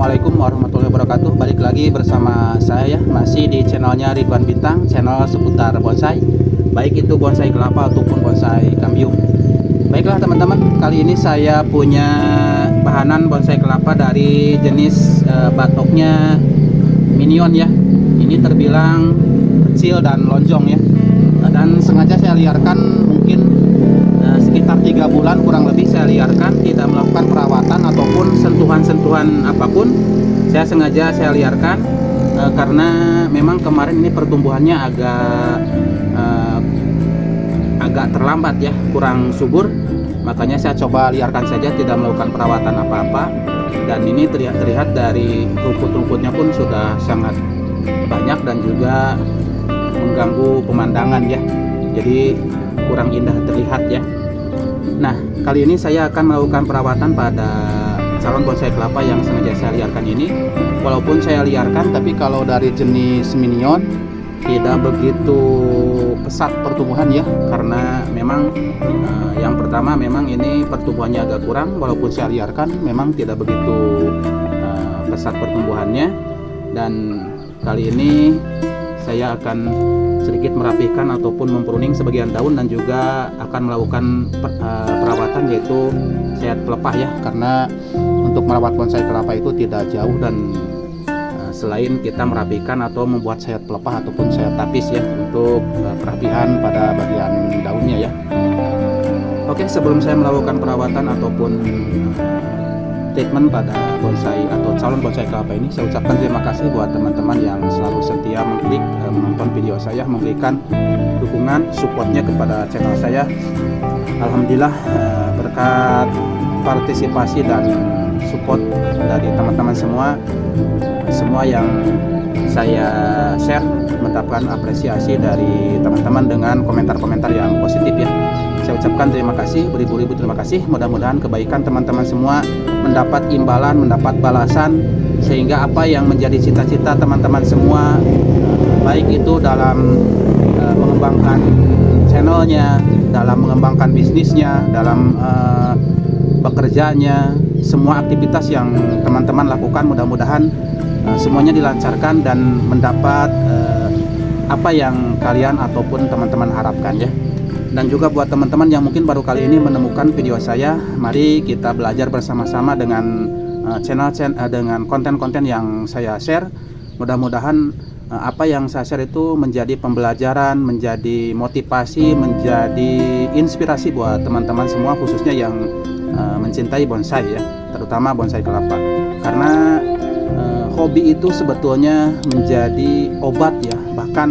Assalamualaikum warahmatullahi wabarakatuh. Balik lagi bersama saya masih di channelnya Ridwan Bintang, channel seputar bonsai, baik itu bonsai kelapa ataupun bonsai kambium. Baiklah teman-teman, kali ini saya punya bahanan bonsai kelapa dari jenis batoknya minion ya. Ini terbilang kecil dan lonjong ya, dan sengaja saya liarkan mungkin sekitar 3 bulan kurang lebih saya liarkan, tidak melakukan perawatan ataupun sentuhan-sentuhan apapun. Saya liarkan karena memang kemarin ini pertumbuhannya agak terlambat ya, kurang subur. Makanya saya coba liarkan saja, tidak melakukan perawatan apa-apa. Dan ini terlihat dari rumput-rumputnya pun sudah sangat banyak dan juga mengganggu pemandangan ya. Jadi kurang indah terlihat ya. Nah, kali ini saya akan melakukan perawatan pada calon bonsai kelapa yang sengaja saya liarkan ini. Walaupun saya liarkan, tapi kalau dari jenis minion tidak begitu pesat pertumbuhan ya, karena memang yang pertama memang ini pertumbuhannya agak kurang. Walaupun saya liarkan, memang tidak begitu pesat pertumbuhannya. Dan kali ini saya akan sedikit merapikan ataupun mempruning sebagian daun dan juga akan melakukan perawatan, yaitu sehat pelepah ya, karena untuk merawat bonsai kelapa itu tidak jauh dan selain kita merapikan atau membuat sehat pelepah ataupun sehat tapis ya, untuk perapihan pada bagian daunnya ya. Oke, sebelum saya melakukan perawatan ataupun treatment pada bonsai atau calon bonsai kelapa ini, saya ucapkan terima kasih buat teman-teman yang selalu setia mengklik menonton video saya, memberikan dukungan supportnya kepada channel saya. Alhamdulillah berkat partisipasi dan support dari teman-teman semua yang saya share, mendapatkan apresiasi dari teman-teman dengan komentar-komentar yang positif ya. Saya ucapkan terima kasih, beribu-ribu terima kasih. Mudah-mudahan kebaikan teman-teman semua mendapat imbalan, mendapat balasan, sehingga apa yang menjadi cita-cita teman-teman semua, baik itu dalam mengembangkan channelnya, dalam mengembangkan bisnisnya, dalam bekerjanya, semua aktivitas yang teman-teman lakukan, mudah-mudahan semuanya dilancarkan dan mendapat apa yang kalian ataupun teman-teman harapkan ya. Dan juga buat teman-teman yang mungkin baru kali ini menemukan video saya, mari kita belajar bersama-sama dengan dengan konten-konten yang saya share. Mudah-mudahan apa yang saya share itu menjadi pembelajaran, menjadi motivasi, menjadi inspirasi buat teman-teman semua, khususnya yang mencintai bonsai ya, terutama bonsai kelapa. Karena hobi itu sebetulnya menjadi obat ya. Bahkan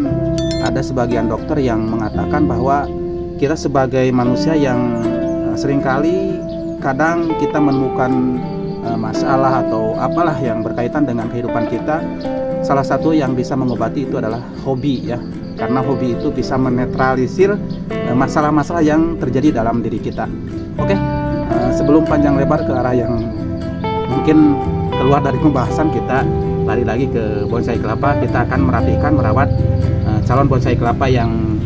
ada sebagian dokter yang mengatakan bahwa kita sebagai manusia yang seringkali kadang kita menemukan masalah atau apalah yang berkaitan dengan kehidupan kita, salah satu yang bisa mengobati itu adalah hobi ya. Karena hobi itu bisa menetralisir masalah-masalah yang terjadi dalam diri kita. Oke, sebelum panjang lebar ke arah yang mungkin keluar dari pembahasan, kita lari lagi ke bonsai kelapa. Kita akan merapikan, merawat calon bonsai kelapa yang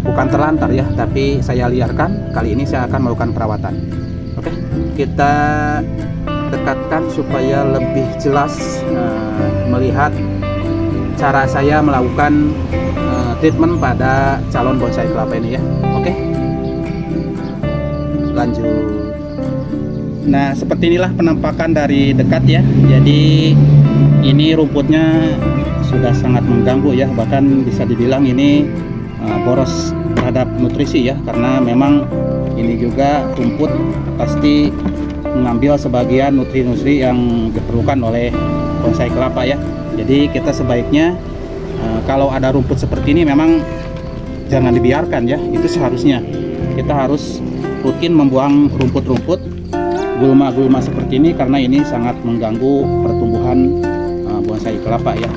bukan terlantar ya, tapi saya liarkan. Kali ini saya akan melakukan perawatan. Oke, kita dekatkan supaya lebih jelas melihat cara saya melakukan treatment pada calon bonsai kelapa ini ya. Oke, lanjut. Nah, seperti inilah penampakan dari dekat ya. Jadi ini rumputnya sudah sangat mengganggu ya, bahkan bisa dibilang ini boros terhadap nutrisi ya, karena memang ini juga rumput pasti mengambil sebagian nutri-nutri yang diperlukan oleh bonsai kelapa ya. Jadi kita sebaiknya kalau ada rumput seperti ini memang jangan dibiarkan ya. Itu seharusnya kita harus rutin membuang rumput-rumput, gulma-gulma seperti ini, karena ini sangat mengganggu pertumbuhan bonsai kelapa ya.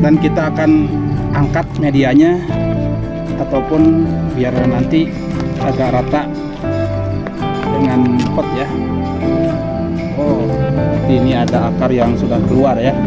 Dan kita akan angkat medianya ataupun biar nanti agak rata dengan pot ya. Oh, berarti ini ada akar yang sudah keluar ya.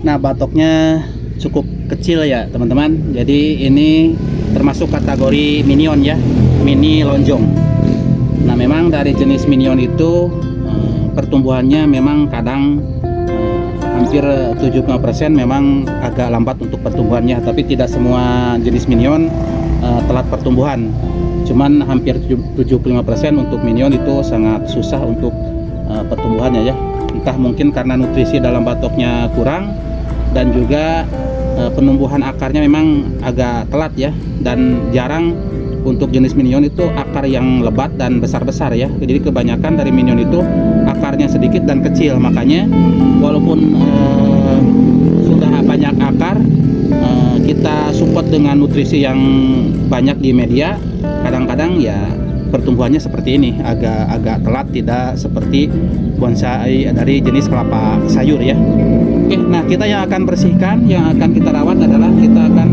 Nah, batoknya cukup kecil ya teman-teman. Jadi ini termasuk kategori minion ya, mini lonjong. Nah, memang dari jenis minion itu pertumbuhannya memang kadang hampir 75% memang agak lambat untuk pertumbuhannya, tapi tidak semua jenis minion telat pertumbuhan. Cuman hampir 75% untuk minion itu sangat susah untuk pertumbuhannya ya. Entah mungkin karena nutrisi dalam batoknya kurang, dan juga penumbuhan akarnya memang agak telat ya, dan jarang untuk jenis minion itu akar yang lebat dan besar-besar ya. Jadi kebanyakan dari minion itu akarnya sedikit dan kecil, makanya walaupun sudah banyak akar, kita support dengan nutrisi yang banyak di media, kadang-kadang ya pertumbuhannya seperti ini, agak telat, tidak seperti bonsai dari jenis kelapa sayur ya. Oke, nah kita yang akan bersihkan, yang akan kita rawat adalah kita akan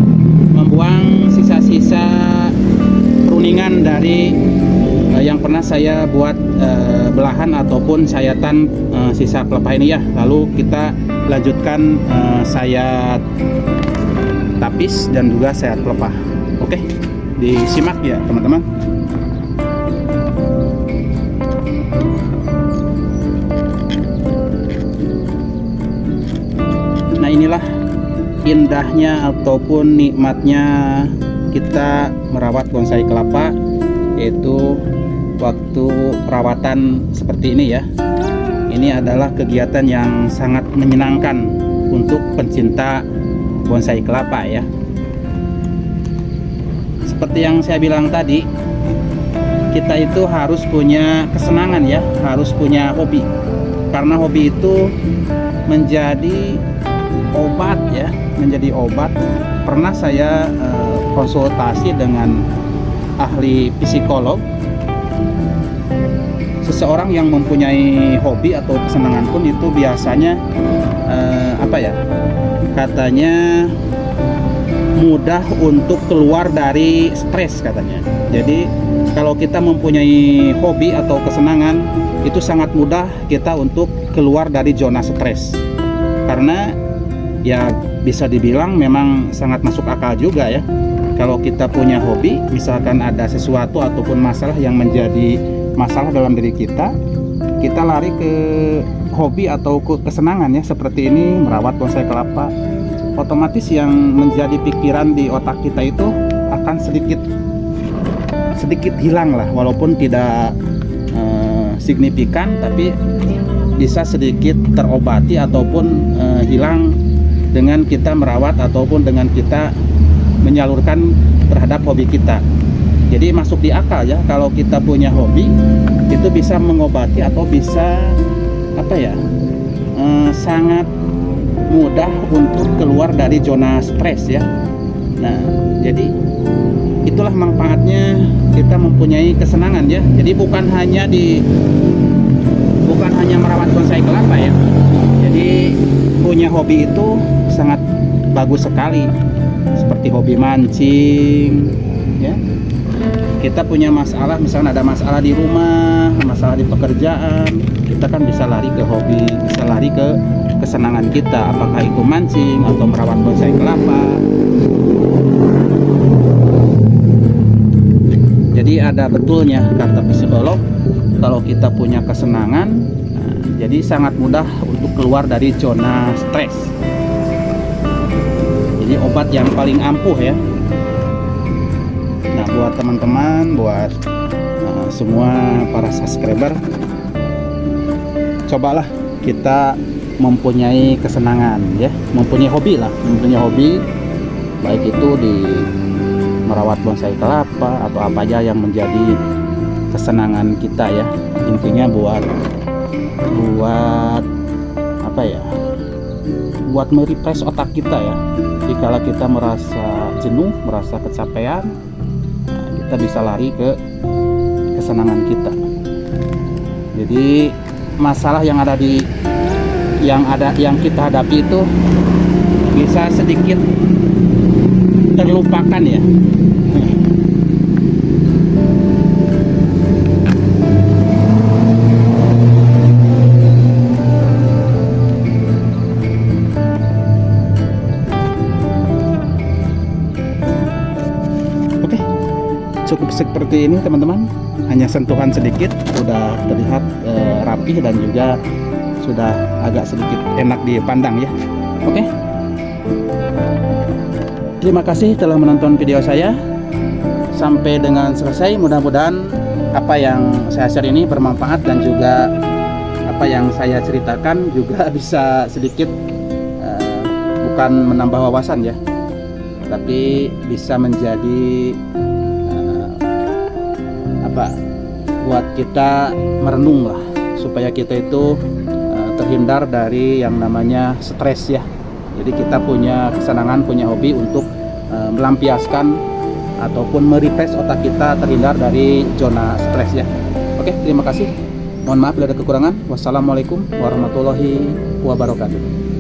membuang sisa-sisa pruningan dari yang pernah saya buat belahan ataupun sayatan sisa pelepah ini ya. Lalu kita lanjutkan sayat tapis dan juga sayat pelepah. Oke, disimak ya teman-teman. Nah, inilah indahnya ataupun nikmatnya kita merawat bonsai kelapa, yaitu waktu perawatan seperti ini ya. Ini adalah kegiatan yang sangat menyenangkan untuk pencinta bonsai kelapa ya. Seperti yang saya bilang tadi, kita itu harus punya kesenangan ya, harus punya hobi. Karena hobi itu menjadi obat ya, menjadi obat. Pernah saya konsultasi dengan ahli psikolog. Seseorang yang mempunyai hobi atau kesenangan pun itu biasanya katanya mudah untuk keluar dari stres katanya. Jadi kalau kita mempunyai hobi atau kesenangan, itu sangat mudah kita untuk keluar dari zona stres. Karena ya bisa dibilang memang sangat masuk akal juga ya. Kalau kita punya hobi, misalkan ada sesuatu ataupun masalah yang menjadi masalah dalam diri kita lari ke hobi atau ke kesenangan ya, seperti ini merawat bonsai kelapa. Otomatis yang menjadi pikiran di otak kita itu akan sedikit hilang lah, walaupun tidak signifikan, tapi bisa sedikit terobati ataupun hilang dengan kita merawat ataupun dengan kita menyalurkan terhadap hobi kita. Jadi masuk di akal ya, kalau kita punya hobi itu bisa mengobati atau bisa sangat mudah untuk keluar dari zona stres ya. Nah, jadi itulah manfaatnya kita mempunyai kesenangan ya. Jadi bukan hanya merawat bonsai kelapa ya. Jadi punya hobi itu sangat bagus sekali, seperti hobi mancing ya. Kita punya masalah, misalnya ada masalah di rumah, masalah di pekerjaan, kita kan bisa lari ke hobi, bisa lari ke kesenangan kita, apakah itu mancing atau merawat bonsai kelapa. Jadi ada betulnya kata psikolog, kalau kita punya kesenangan, jadi sangat mudah untuk keluar dari zona stres. Jadi obat yang paling ampuh ya. Nah, buat teman-teman, buat semua para subscriber, cobalah kita mempunyai kesenangan ya, mempunyai hobi lah, mempunyai hobi, baik itu di merawat bonsai kelapa atau apa aja yang menjadi kesenangan kita ya. Intinya buat apa ya, buat merefresh otak kita ya. Jika kita merasa jenuh, merasa kecapean, nah, kita bisa lari ke kesenangan kita. Jadi masalah yang kita hadapi itu bisa sedikit terlupakan ya. Oke, cukup seperti ini teman-teman, hanya sentuhan sedikit sudah terlihat rapih dan juga sudah agak sedikit enak dipandang ya. Oke, terima kasih telah menonton video saya sampai dengan selesai. Mudah-mudahan apa yang saya share ini bermanfaat dan juga apa yang saya ceritakan juga bisa sedikit bukan menambah wawasan ya, tapi bisa menjadi buat kita merenung lah, supaya kita itu terhindar dari yang namanya stres ya. Jadi kita punya kesenangan, punya hobi untuk melampiaskan ataupun merefresh otak kita, terhindar dari zona stres ya. Oke, terima kasih. Mohon maaf bila ada kekurangan. Wassalamualaikum warahmatullahi wabarakatuh.